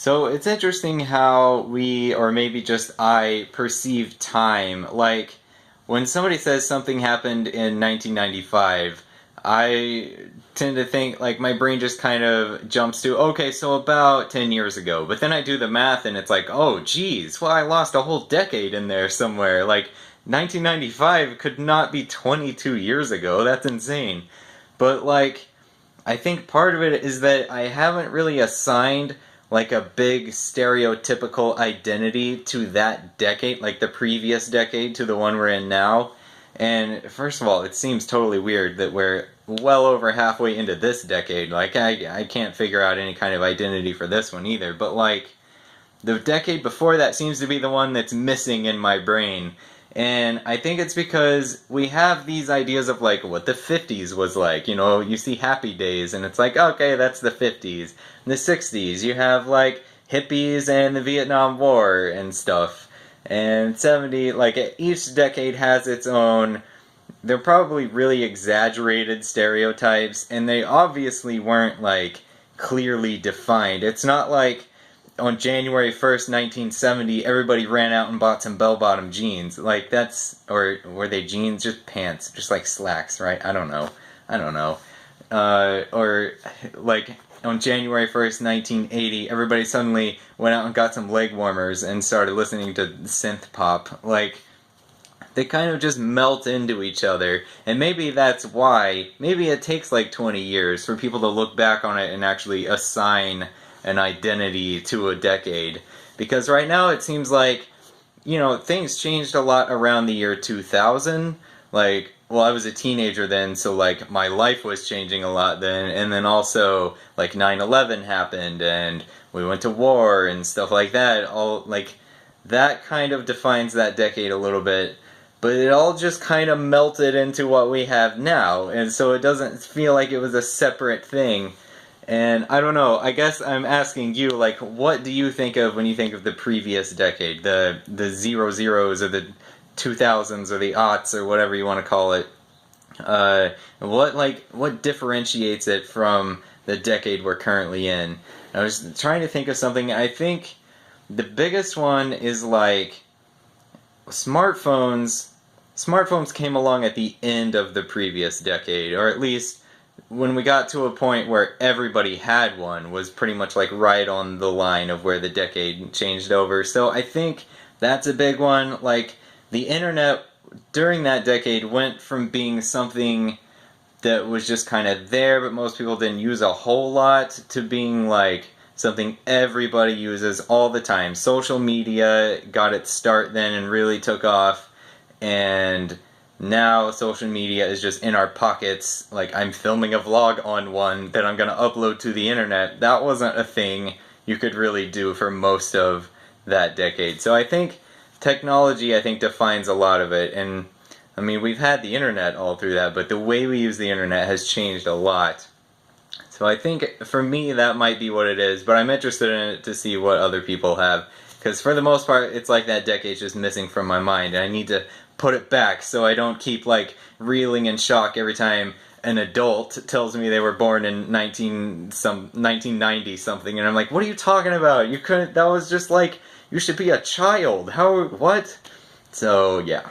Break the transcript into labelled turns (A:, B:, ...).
A: So it's interesting how we, or maybe just I, perceive time. Like, when somebody says something happened in 1995, I tend to think, like, my brain just kind of jumps to, okay, so about 10 years ago. But then I do the math and it's like, oh, geez, well, I lost a whole decade in there somewhere. Like, 1995 could not be 22 years ago. That's insane. But, like, I think part of it is that I haven't really assigned like a big stereotypical identity to that decade, like the previous decade to the one we're in now. And first of all, it seems totally weird that we're well over halfway into this decade. Like I can't figure out any kind of identity for this one either. But like the decade before that seems to be the one that's missing in my brain. And I think it's because we have these ideas of like what the 50s was like. You know, you see Happy Days and it's like, okay, that's the 50s. In the 60s, you have like hippies and the Vietnam War and stuff. And 70, like each decade has its own, they're probably really exaggerated stereotypes, and they obviously weren't like clearly defined. It's not like on January 1st, 1970, everybody ran out and bought some bell-bottom jeans. Like that's, or were they jeans? Just pants, just like slacks, right? I don't know. I don't know. Or like on January 1st, 1980, everybody suddenly went out and got some leg warmers and started listening to synth pop. Like they kind of just melt into each other. And maybe that's why, maybe it takes like 20 years for people to look back on it and actually assign an identity to a decade. Because right now it seems like, you know, things changed a lot around the year 2000. Like, well, I was a teenager then, so like my life was changing a lot then. And then also, like 9/11 happened and we went to war and stuff like that. All like that kind of defines that decade a little bit, but it all just kind of melted into what we have now, and so it doesn't feel like it was a separate thing. And I don't know, I guess I'm asking you, like, what do you think of when you think of the previous decade? The zero zeros or the 2000s or the aughts or whatever you want to call it. What differentiates it from the decade we're currently in? I was trying to think of something. I think the biggest one is like smartphones. Smartphones came along at the end of the previous decade, or at least when we got to a point where everybody had one, was pretty much like right on the line of where the decade changed over. So I think that's a big one. Like the internet during that decade went from being something that was just kind of there but most people didn't use a whole lot to being like something everybody uses all the time. Social media got its start then and really took off, and now social media is just in our pockets. Like I'm filming a vlog on one that I'm going to upload to the internet. That wasn't a thing you could really do for most of that decade. So I think technology, I think, defines a lot of it. And I mean, we've had the internet all through that, but the way we use the internet has changed a lot. So I think for me that might be what it is, but I'm interested in it to see what other people have. Because for the most part, it's like that decade's just missing from my mind, and I need to put it back so I don't keep like reeling in shock every time an adult tells me they were born in 1990 something, and I'm like, what are you talking about? You couldn't, that was just like, you should be a child. How, what? So yeah.